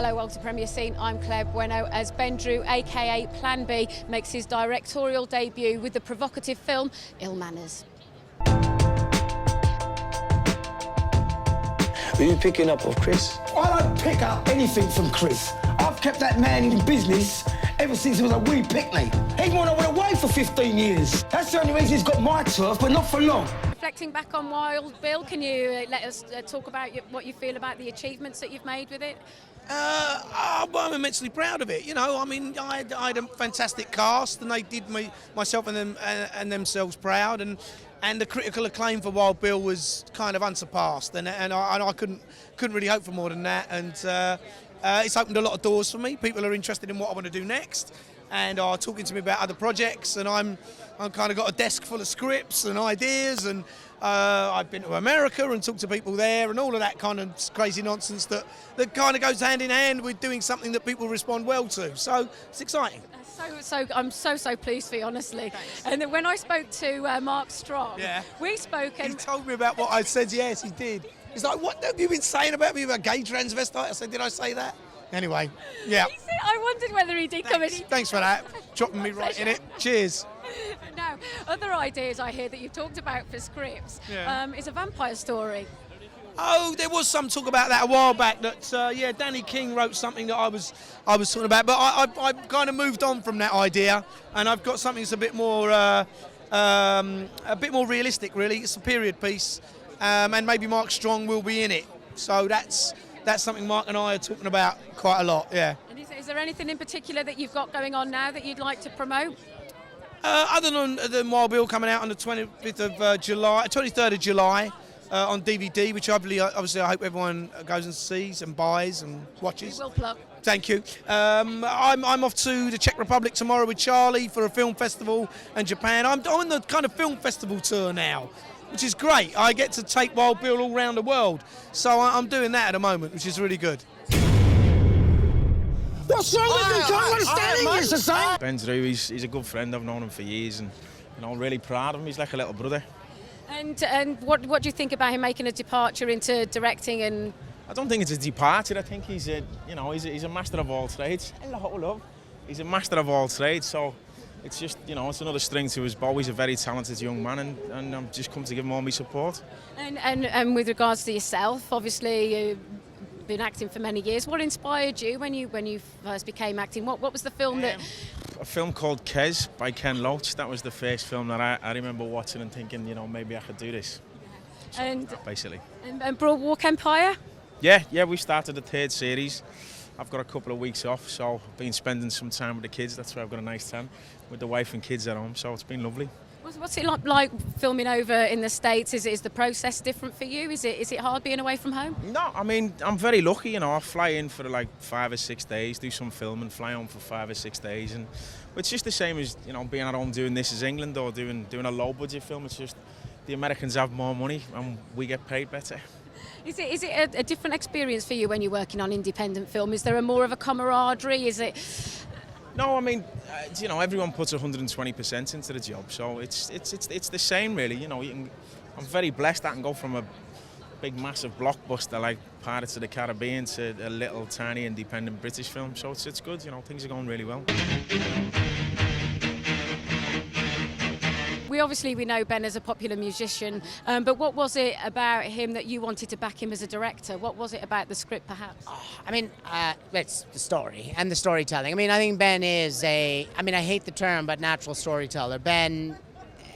Hello, welcome to Premier Scene. I'm Claire Bueno as Ben Drew, A.K.A. Plan B, makes his directorial debut with the provocative film Ill Manors. Are you picking up off Chris? I don't pick up anything from Chris. I've kept that man in business ever since he was a wee picnic. Even when I went away for 15 years. That's the only reason he's got my turf, but not for long. Reflecting back on Wild Bill, can you let us talk about what you feel about the achievements that you've made with it? Well, I'm immensely proud of it. You know, I mean, I had a fantastic cast, and they did myself and them and themselves proud, and the critical acclaim for Wild Bill was kind of unsurpassed, and I couldn't really hope for more than that, and it's opened a lot of doors for me. People are interested in what I want to do next, and are talking to me about other projects, and I'm kind of got a desk full of scripts and ideas, and I've been to America and talked to people there, and all of that kind of crazy nonsense that kind of goes hand in hand with doing something that people respond well to. So it's exciting. I'm so pleased for you, honestly. Thanks. And then when I spoke to Mark Strong, yeah, we spoke, and he told me about what I said. Yes, he did. He's like, "What have you been saying about me about gay transvestite?" I said, "Did I say that?" Anyway, yeah. I wondered whether he did come in. Thanks for that. Dropping me right in it. Cheers. Now, other ideas I hear that you've talked about for scripts is a vampire story. Oh, there was some talk about that a while back. That Danny King wrote something that I was talking about, but I've kind of moved on from that idea, and I've got something that's a bit more realistic. Really, it's a period piece, and maybe Mark Strong will be in it. So that's something Mark and I are talking about quite a lot. Yeah. And is there anything in particular that you've got going on now that you'd like to promote? Other than Wild Bill coming out on the 23rd of July. On DVD, which obviously I hope everyone goes and sees and buys and watches. We will plug. Thank you. I'm off to the Czech Republic tomorrow with Charlie for a film festival, and Japan. I'm on the kind of film festival tour now, which is great. I get to take Wild Bill all around the world, so I'm doing that at the moment, which is really good. What's wrong with me? Can't understand English the same. Ben Drew, he's a good friend. I've known him for years, and I'm really proud of him. He's like a little brother. And what do you think about him making a departure into directing? And I don't think it's a departure. I think he's a master of all trades. Hello, love. He's a master of all trades. So it's just it's another string to his bow. He's a very talented young man, and I'm just come to give him all my support. And with regards to yourself, obviously you've been acting for many years. What inspired you when you first became acting? What was the film that? A film called Kes by Ken Loach. That was the first film that I remember watching and thinking, maybe I could do this. So, and basically. And Broadwalk Empire? Yeah, we started the third series. I've got a couple of weeks off, so I've been spending some time with the kids. That's why I've got a nice time with the wife and kids at home, so it's been lovely. What's it like filming over in the States? Is the process different for you? Is it hard being away from home? No, I mean, I'm very lucky, I fly in for like 5 or 6 days, do some filming, fly home for 5 or 6 days, and it's just the same as, being at home doing This Is England or doing a low budget film. It's just the Americans have more money and we get paid better. Is it a different experience for you when you're working on independent film? Is there more of a camaraderie? Is it? No, I mean, everyone puts 120% into the job, so it's the same really. I'm very blessed. I can go from a big massive blockbuster like Pirates of the Caribbean to a little tiny independent British film, so it's good. Things are going really well. We know Ben as a popular musician, but what was it about him that you wanted to back him as a director? What was it about the script, perhaps? It's the story and the storytelling. I think Ben is I hate the term, but natural storyteller. Ben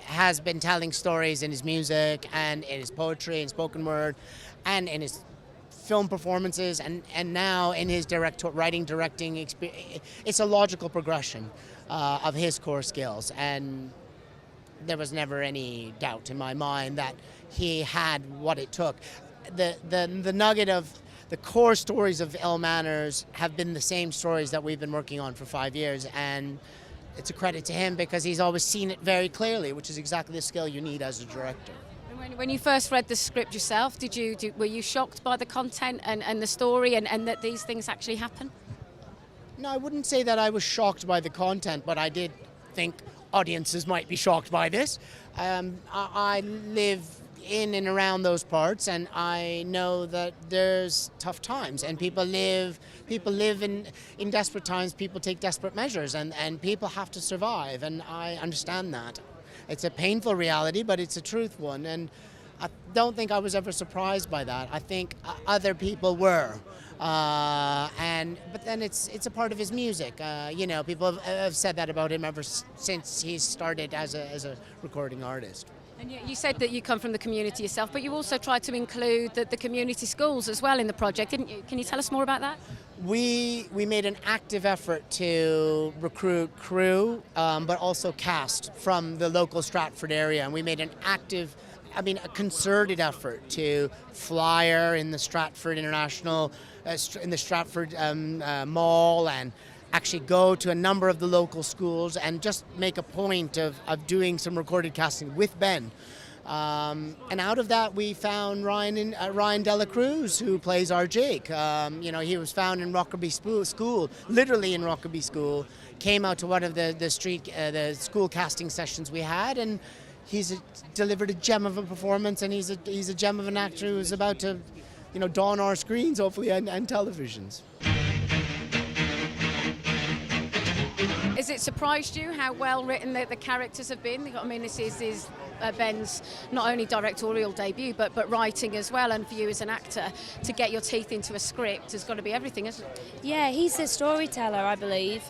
has been telling stories in his music and in his poetry and spoken word and in his film performances and now in his directing experience. It's a logical progression of his core skills, and there was never any doubt in my mind that he had what it took. The nugget of the core stories of Ill Manors have been the same stories that we've been working on for 5 years, and it's a credit to him because he's always seen it very clearly, which is exactly the skill you need as a director. And when you first read the script yourself, were you shocked by the content and the story and that these things actually happen? No, I wouldn't say that I was shocked by the content, but I did think audiences might be shocked by this. I live in and around those parts, and I know that there's tough times, and people live in desperate times. People take desperate measures, and people have to survive, and I understand that. It's a painful reality, but it's a truth one, and I don't think I was ever surprised by that. I think other people were. But then it's a part of his music. People have said that about him ever since he started as a recording artist. And you said that you come from the community yourself, but you also tried to include the community schools as well in the project, didn't you? Can you tell us more about that? We made an active effort to recruit crew, but also cast from the local Stratford area, and we made a concerted effort to flyer in the Stratford International, in the Stratford Mall, and actually go to a number of the local schools and just make a point of doing some recorded casting with Ben. And out of that, we found Ryan Dela Cruz, who plays our Jake. He was found in Rockerby School, literally in Rockerby School, came out to one of the school casting sessions we had, and he's delivered a gem of a performance, and he's a gem of an actor who's about to, dawn our screens, hopefully, and televisions. Has it surprised you how well written the characters have been? I mean, this is Ben's not only directorial debut, but writing as well, and for you as an actor, to get your teeth into a script has got to be everything, isn't it? Yeah, he's a storyteller, I believe.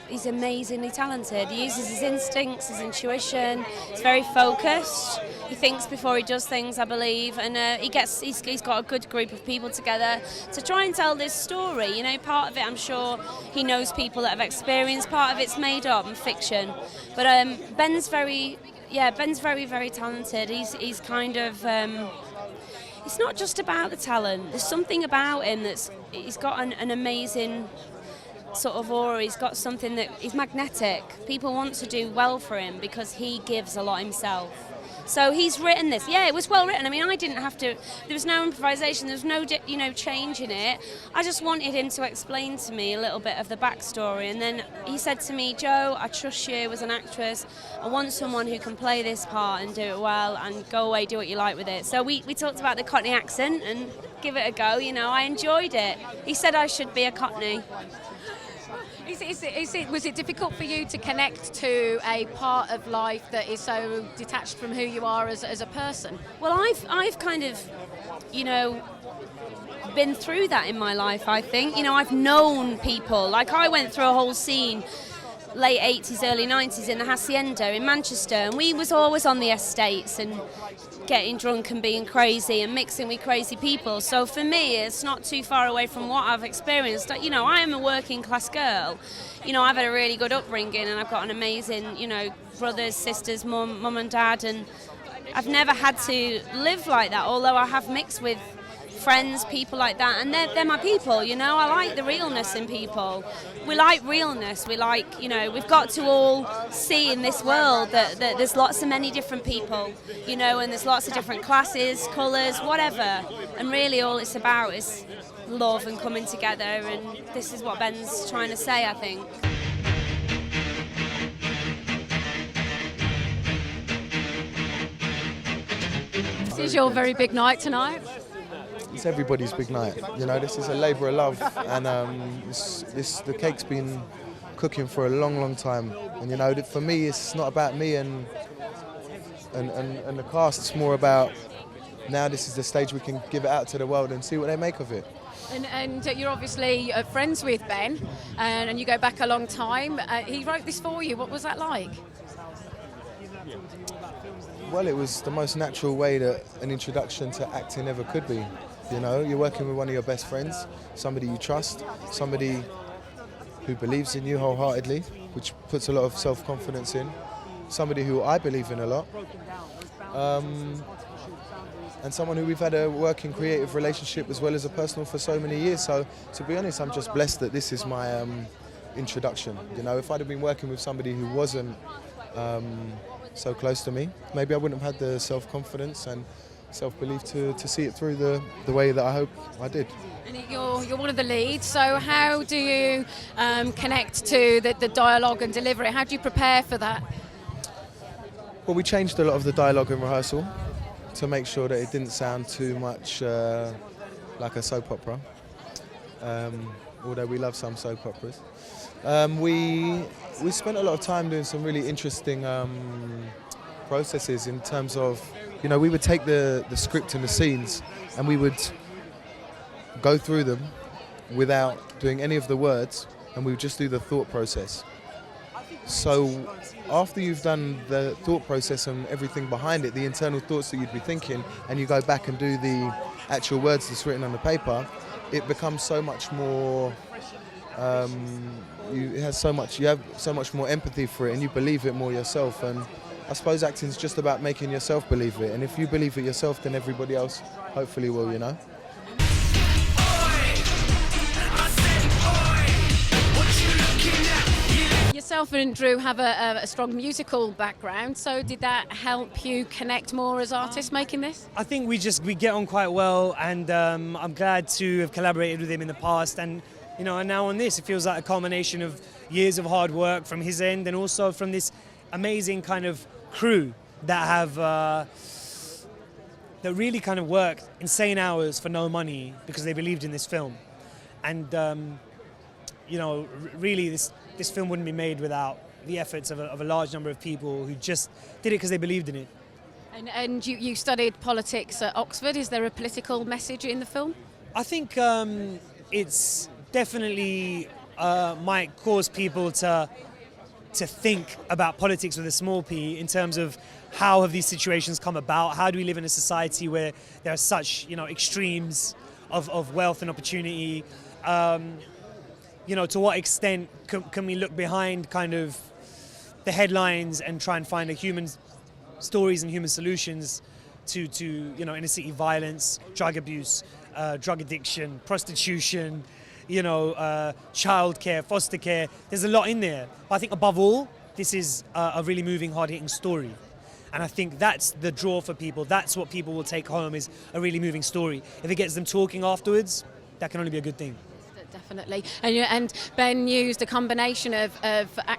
He's amazingly talented. He uses his instincts, his intuition. He's very focused. He thinks before he does things, I believe, and he's got a good group of people together to try and tell this story. Part of it, I'm sure, he knows people that have experienced. Part of it's made up and fiction. But Ben's very, very talented. He's kind of. It's not just about the talent. There's something about him he's got an amazing sort of aura. He's got something that he's magnetic. People want to do well for him because he gives a lot himself. So he's written this. Yeah, it was well written. I mean, I didn't have to. There was no improvisation. There was no, change in it. I just wanted him to explain to me a little bit of the backstory. And then he said to me, "Jo, I trust you as an actress. I want someone who can play this part and do it well, and go away, do what you like with it." So we talked about the Cockney accent and give it a go. I enjoyed it. He said I should be a Cockney. Was it difficult for you to connect to a part of life that is so detached from who you are as a person? Well, I've kind of, been through that in my life, I think. I've known people. Like, I went through a whole scene, late 80s, early 90s, in the Hacienda in Manchester, and we was always on the estates and getting drunk and being crazy and mixing with crazy people. So for me, it's not too far away from what I've experienced. I am a working class girl. I've had a really good upbringing, and I've got an amazing, brothers, sisters, mum and dad, and I've never had to live like that, although I have mixed with friends, people like that, and they're my people. I like the realness in people. We like realness. We like, we've got to all see in this world that there's lots of many different people, and there's lots of different classes, colours, whatever, and really all it's about is love and coming together, and this is what Ben's trying to say, I think. This is your very big night tonight. It's everybody's big night. This is a labour of love, and the cake's been cooking for a long, long time. And for me, it's not about me and the cast. It's more about now. This is the stage we can give it out to the world and see what they make of it. And you're obviously friends with Ben, and you go back a long time. He wrote this for you. What was that like? Well, it was the most natural way that an introduction to acting ever could be. You're working with one of your best friends, somebody you trust, somebody who believes in you wholeheartedly, which puts a lot of self-confidence in, somebody who I believe in a lot, and someone who we've had a working creative relationship as well as a personal for so many years. So, to be honest, I'm just blessed that this is my introduction. If I'd have been working with somebody who wasn't so close to me, maybe I wouldn't have had the self-confidence and self-belief to see it through the way that I hope I did. And you're one of the leads, so how do you connect to the dialogue and deliver it? How do you prepare for that? Well, we changed a lot of the dialogue in rehearsal to make sure that it didn't sound too much like a soap opera, although we love some soap operas. We spent a lot of time doing some really interesting processes in terms of, we would take the script and the scenes and we would go through them without doing any of the words, and we would just do the thought process. So after you've done the thought process and everything behind it, the internal thoughts that you'd be thinking, and you go back and do the actual words that's written on the paper, it becomes so much more, you have so much more empathy for it, and you believe it more yourself. And I suppose acting is just about making yourself believe it, and if you believe it yourself, then everybody else hopefully will, Yourself and Drew have a strong musical background, so did that help you connect more as artists making this? I think we get on quite well, and I'm glad to have collaborated with him in the past, and and now on this, it feels like a culmination of years of hard work from his end, and also from this amazing kind of crew that have that really kind of worked insane hours for no money because they believed in this film, and really this film wouldn't be made without the efforts of a large number of people who just did it because they believed in it. And you studied politics at Oxford. Is there a political message in the film? I think it's definitely might cause people to think about politics with a small p, in terms of how have these situations come about? How do we live in a society where there are such extremes of wealth and opportunity? To what extent can we look behind kind of the headlines and try and find human stories and human solutions to inner city violence, drug abuse, drug addiction, prostitution, childcare, foster care. There's a lot in there. But I think above all, this is a really moving, hard-hitting story. And I think that's the draw for people. That's what people will take home, is a really moving story. If it gets them talking afterwards, that can only be a good thing. Definitely. And Ben used a combination of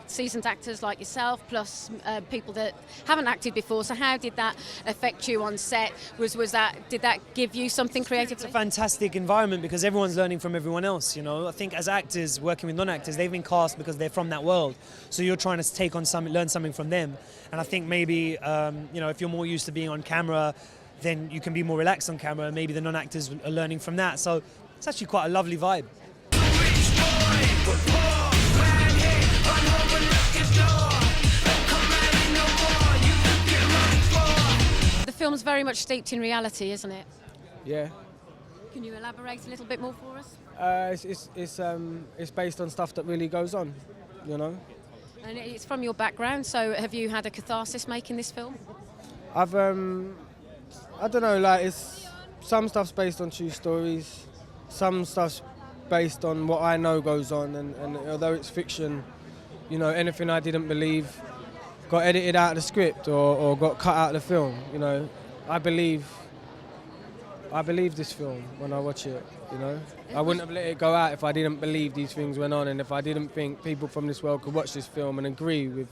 seasoned actors like yourself, plus people that haven't acted before. So how did that affect you on set? Did that give you something creative? It's a fantastic environment because everyone's learning from everyone else. I think as actors working with non-actors, they've been cast because they're from that world. So you're trying to learn something from them. And I think maybe if you're more used to being on camera, then you can be more relaxed on camera. And maybe the non-actors are learning from that. So it's actually quite a lovely vibe. The film's very much steeped in reality, isn't it? Yeah. Can you elaborate a little bit more for us? It's based on stuff that really goes on, And it's from your background, so have you had a catharsis making this film? I've I don't know, it's some stuff's based on true stories, some stuff's based on what I know goes on, and although it's fiction, anything I didn't believe got edited out of the script or got cut out of the film. I believe this film when I watch it. I wouldn't have let it go out if I didn't believe these things went on, and if I didn't think people from this world could watch this film and agree with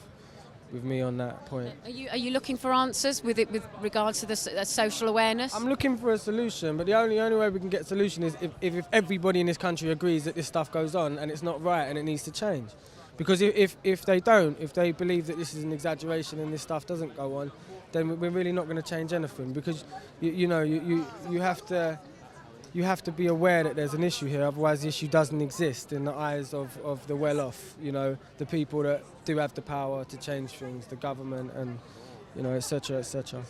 me on that point. Are you looking for answers with regards to the social awareness? I'm looking for a solution, but the only way we can get a solution is if everybody in this country agrees that this stuff goes on and it's not right and it needs to change. Because if they don't, if they believe that this is an exaggeration and this stuff doesn't go on, then we're really not going to change anything. Because you have to be aware that there's an issue here, otherwise the issue doesn't exist in the eyes of the well-off, the people that do have the power to change things, the government and, etc., etc.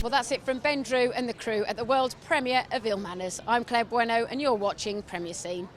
Well, that's it from Ben, Drew and the crew at the world premiere of Ill Manors. I'm Claire Bueno and you're watching Premier Scene.